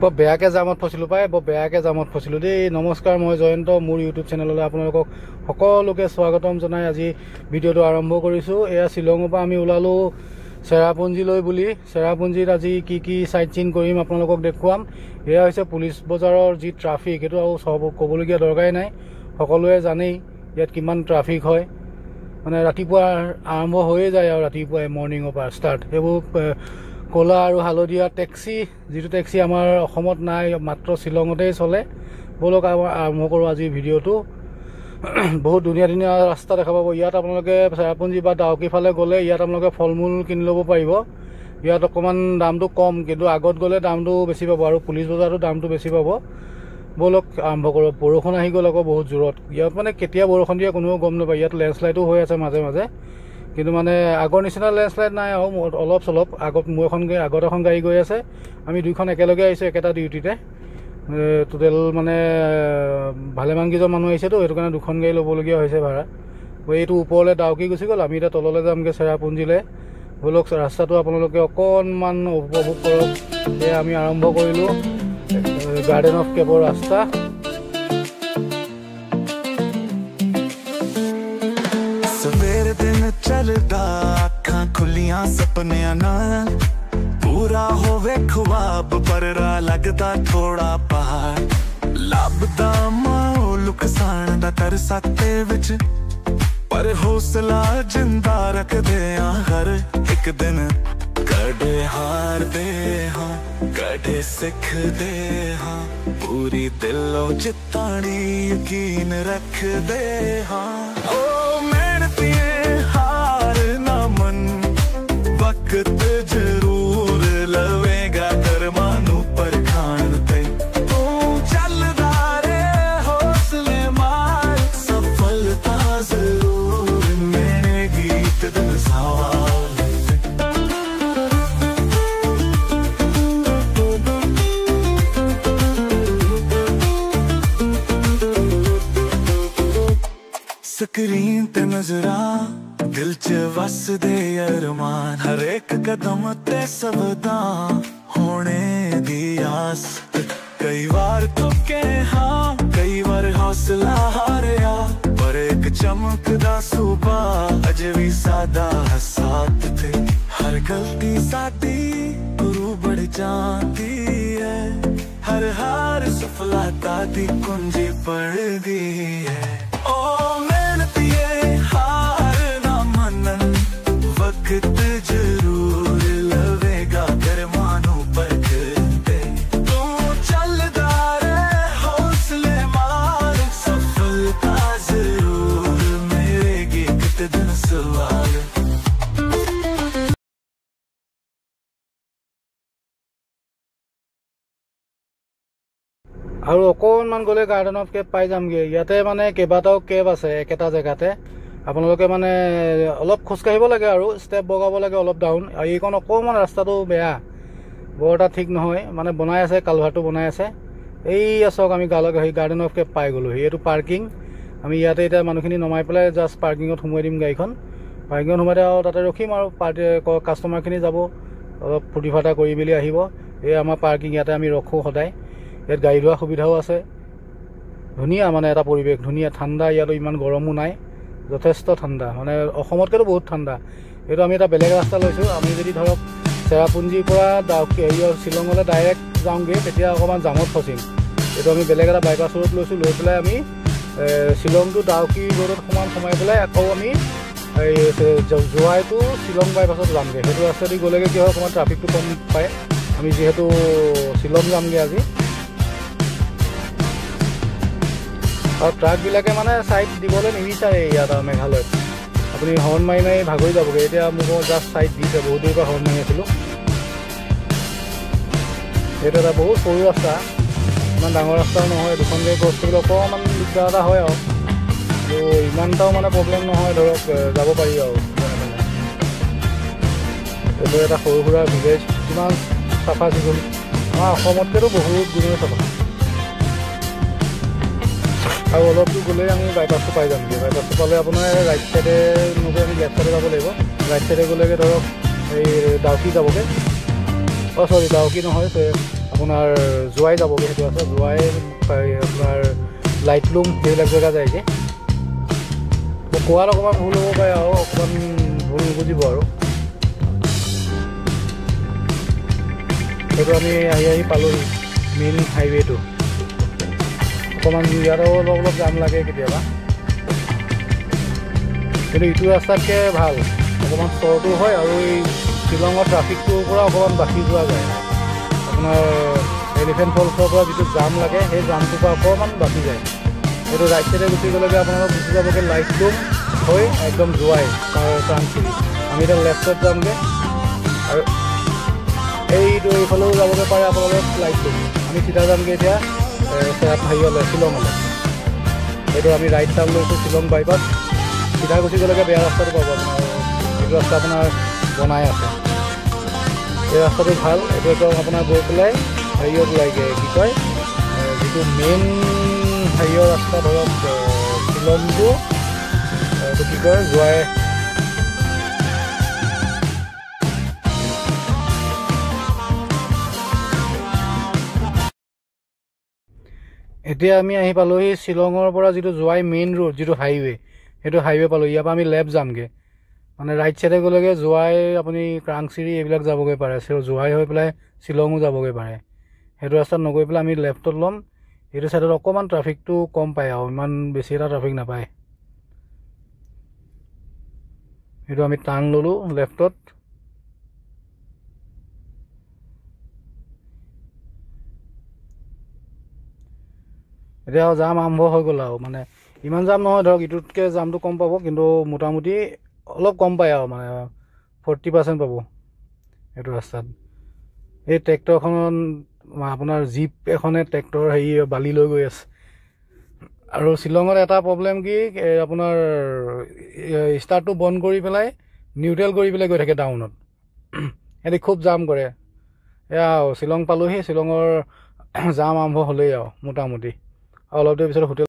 বৰ বেয়াকৈ জামত ফচিলোঁ পাই, বৰ বেয়াকৈ জামত ফচিলোঁ দেই। নমস্কাৰ, মই জয়ন্ত, মোৰ ইউটিউব চেনেললৈ আপোনালোকক সকলোকে স্বাগতম জনাই আজি ভিডিঅ'টো আৰম্ভ কৰিছোঁ। এয়া শ্বিলঙৰ পৰা আমি ওলালোঁ চেৰাপুঞ্জীলৈ বুলি। চেৰাপুঞ্জীত আজি কি কি চাইট চিন কৰিম আপোনালোকক দেখুৱাম। এয়া হৈছে পুলিচ বজাৰৰ যি ট্ৰাফিক, সেইটো আৰু চব ক'বলগীয়া দৰকাৰেই নাই, সকলোৱে জানেই ইয়াত কিমান ট্ৰাফিক হয়। মানে ৰাতিপুৱা আৰম্ভ হৈয়ে যায় আৰু ৰাতিপুৱাই মৰ্ণিঙৰ পৰা ষ্টাৰ্ট। সেইবোৰ ক'লা আৰু হালধীয়া টেক্সি, যিটো টেক্সি আমাৰ অসমত নাই, মাত্ৰ শ্বিলঙতেই চলে। ব'লক আৰম্ভ কৰোঁ আজি ভিডিঅ'টো। বহুত ধুনীয়া ধুনীয়া ৰাস্তা দেখা পাব ইয়াত। আপোনালোকে চেৰাপুঞ্জী বা ডাউকি ফালে গ'লে ইয়াত আপোনালোকে ফল মূল কিনি ল'ব পাৰিব। ইয়াত অকণমান দামটো কম, কিন্তু আগত গ'লে দামটো বেছি পাব, আৰু পুলিচ বজাৰতো দামটো বেছি পাব। ব'লক আৰম্ভ কৰোঁ। বৰষুণ আহি গ'ল আকৌ বহুত জোৰত। ইয়াত মানে কেতিয়া বৰষুণ দিয়ে কোনেও গম নাপায়। ইয়াত লেণ্ডশ্লাইডো হৈ আছে মাজে মাজে, কিন্তু মানে আগৰ নিচিনা লেণ্ডশ্লাইড নাই আৰু অলপ চলপ। আগত আগত এখন গাড়ী গৈ আছে, আমি দুইখন একেলগে আহিছোঁ একেটা ডিউটিতে। টোটেল মানে ভালেমানকেইজন মানুহ আহিছেতো, সেইটো কাৰণে দুখন গাড়ী ল'বলগীয়া হৈছে ভাড়া। এইটো ওপৰলৈ ডাউকি গুচি গ'ল, আমি এতিয়া তললৈ যামগৈ চেৰাপুঞ্জীলৈ। ব'লক ৰাস্তাটো আপোনালোকে অকণমান উপভোগ কৰক। এয়া আমি আৰম্ভ কৰিলোঁ গাৰ্ডেন অফ কেবৰ ৰাস্তা। सवेरे दिन चलदा अखां खुलियां सपनियां नाल, पूरा होवे ख्वाब पर रा लगदा थोड़ा पहाड़। लभदा माहौल किसान दा तरसाते विच, पर हौसला जिंदा रखदे आ हर एक दिन। कदे हारदे हां कदे सिखदे हां, पूरी दिलों जितानी यकीन रखदे हां। हार ना मन वक्त जरूर लवेगा करमानू पर खान पे। तू चलदा रे हौसले मार, सफलता जरूर मेरे गीत दिन सवाल। स्क्रीन ते नजरा दिल च वसदे अरमान, हर एक कदम ते सावधान होने दी आस। कई बार तुके हाँ कई बार हौसला हारिया, पर एक चमकदा सुबह अजे भी सादा साथ थे। हर गलती साडी गुरु बढ़ जाती है, हर हार सफलता दी कुंजी पड़ गई है। ओ वक्त जरूर लवेगा करमानू पर दे। तू चलदा रे हौसले मार, सफलता जरूर मेरे गीत दिन सवाल। আৰু অকণমান গ'লে গাৰ্ডেন অফ কেব পাই যামগৈ। ইয়াতে মানে কেইবাটাও কেব আছে একেটা জেগাতে। আপোনালোকে মানে অলপ খোজকাঢ়িব লাগে আৰু ষ্টেপ বগাব লাগে অলপ ডাউন। আৰু এইকণ অকণমান ৰাস্তাটো বেয়া, বৰ এটা ঠিক নহয়, মানে বনাই আছে, কালভাৰটো বনাই আছে। এই চাওক আমি গাৰ্ডেন অফ কেব পাই গ'লোঁ। এইটো পাৰ্কিং। আমি ইয়াতে এতিয়া মানুহখিনি নমাই পেলাই জাষ্ট পাৰ্কিঙত সোমোৱাই দিম গাড়ীখন। পাৰ্কিঙত সোমাই আৰু তাতে ৰখিম, আৰু কাষ্টমাৰখিনি যাব অলপ ফূৰ্তি ফাৰ্তা কৰি মেলি আহিব। এই আমাৰ পাৰ্কিং, ইয়াতে আমি ৰখোঁ সদায়। ইয়াত গাড়ী ধোৱা সুবিধাও আছে। ধুনীয়া মানে এটা পৰিৱেশ, ধুনীয়া ঠাণ্ডা। ইয়াতো ইমান গৰমো নাই, যথেষ্ট ঠাণ্ডা, মানে অসমতকৈতো বহুত ঠাণ্ডা। এইটো আমি এটা বেলেগ ৰাস্তা লৈছোঁ। আমি যদি ধৰক চেৰাপুঞ্জীৰ পৰা শ্বিলঙলৈ ডাইৰেক্ট যাওঁগৈ, তেতিয়া অকণমান জামত ফচিম। এইটো আমি বেলেগ এটা বাইপাছ ৰোড লৈছোঁ। লৈ পেলাই আমি শ্বিলং টু ডাউকি ৰোডত সোমাই পেলাই আকৌ আমি এই জোৱাইটো শ্বিলং বাইপাছত যামগৈ। সেইটো ৰাস্তাদি গ'লেগৈ কি হয়, অকণমান ট্ৰাফিকটো কম পায়। আমি যিহেতু শ্বিলং যামগৈ আজি। আৰু ট্ৰাকবিলাকে মানে ছাইড দিবলৈ নিবিচাৰে ইয়াত আৰু মেঘালয়ত। আপুনি হৰ্ণ মাৰি মাৰি ভাগৰি যাবগৈ। এতিয়া মোক জাষ্ট ছাইড দিছে, বহুত দেৰিৰ পৰা হৰ্ণ মাৰি আছিলোঁ। এইটো এটা বহুত সৰু ৰাস্তা, ইমান ডাঙৰ ৰাস্তাও নহয়। দুখন গাড়ী ক্ৰছ কৰিবলৈ অকণমান দিগদাৰ এটা হয়, আৰু ইমানটাও মানে প্ৰব্লেম নহয়, ধৰক যাব পাৰি আৰু মানে। এইটো এটা সৰু সুৰা ভিলেজ, কিমান চাফা চিকুণ। আমাৰ অসমতকৈতো বহুত গুণেই চাফা। আৰু অলপ দূৰ গ'লেই আমি বাইপাছটো পাই যামগৈ। বাইপাছটো পালে আপোনাৰ ৰাইট চাইডে নগৈ আমি লেফ্ট চাইডে যাব লাগিব। ৰাইট চাইডে গ'লেগৈ ধৰক এই ডাউকি যাবগৈ। চৰি ডাউকি নহয়, আপোনাৰ জোৱাই যাবগৈ সেইটো আছে জোৱাই আপোনাৰ লাইটলুম সেইবিলাক জেগা যায়গৈ কোৱাত অকণমান ভুল হ'ব পাৰে আৰু অকণমান ভুল নুবুজিব আৰু সেইটো আমি আহি পালোহি মেইন হাইৱেটো অকণমান ইয়াতো অলপ জাম লাগে কেতিয়াবা কিন্তু ইটো ৰাস্তাতকৈ ভাল অকণমান ষ্টৰটো হয় আৰু এই শ্বিলঙৰ ট্ৰাফিকটোৰ পৰা অকণমান বাচি যোৱা যায় আপোনাৰ এলিফেণ্ট ফলছৰ পৰা যিটো জাম লাগে সেই জামটোৰ পৰা অকণমান বাচি যায় এইটো ৰাইট চাইডে গুচি গ'লেগৈ আপোনালোক গুচি যাবগৈ লাইটলুম হৈ একদম জোৱাই ক্ৰাংচিৰি আমি এতিয়া লেফ্টত যামগৈ আৰু এইটো এইফালেও যাবগৈ পাৰে আপোনালোক লাইটলুম আমি চিধা যামগৈ এতিয়া হেৰিয়লৈ শ্বিলঙলৈ এইটো আমি ৰাইট টাৰ্ণ লৈছোঁ শ্বিলং বাইপাছ চিধা গুচি গ'লেগৈ বেয়া ৰাস্তাটো পাব আপোনাৰ এইটো ৰাস্তা আপোনাৰ বনাই আছে এই ৰাস্তাটো ভাল এইটো একদম আপোনাৰ গৈ পেলাই হেৰিয়ত ওলাইগৈ কি কয় যিটো মেইন হেৰিয়ৰ ৰাস্তা ধৰক শ্বিলংটো এইটো কি কয় জোৱাই এতিয়া আমি আহি পালোহি শ্বিলঙৰ পৰা যিটো জোৱাই মেইন ৰোড যিটো হাইৱে সেইটো হাইৱে পালোঁ ইয়াৰ পৰা আমি লেফ্ট যামগৈ মানে ৰাইট চাইডে গ'লেগৈ জোৱাই আপুনি ক্ৰাংচিৰি এইবিলাক যাবগৈ পাৰে জোৱাই হৈ পেলাই শ্বিলঙো যাবগৈ পাৰে সেইটো ৰাস্তাত নগৈ পেলাই আমি লেফ্টত ল'ম এইটো চাইডত অকণমান ট্ৰাফিকটো কম পায় আৰু ইমান বেছি এটা ট্ৰাফিক নাপায় এইটো আমি টাৰ্ণ ল'লোঁ লেফ্টত এতিয়া জাম আৰম্ভ হৈ গ'ল আৰু মানে ইমান জাম নহয় ধৰক ইটোতকৈ জামটো কম পাব কিন্তু মোটামুটি অলপ কম পায় আৰু মানে 40% পাব এইটো ৰাস্তাত এই ট্ৰেক্টৰখনত আপোনাৰ জীপ এখনে ট্ৰেক্টৰ হেৰি বালি লৈ গৈ আছে আৰু শ্বিলঙত এটা প্ৰব্লেম কি আপোনাৰ ষ্টাৰ্টটো বন্ধ কৰি পেলাই নিউট্ৰেল কৰি পেলাই গৈ থাকে ডাউনত সিহঁতি খুব জাম কৰে এয়া শ্বিলং পালোহি শ্বিলঙৰ জাম আৰম্ভ হ'লেই আৰু মোটামুটি অলপ দেৰি পিছত হোটেল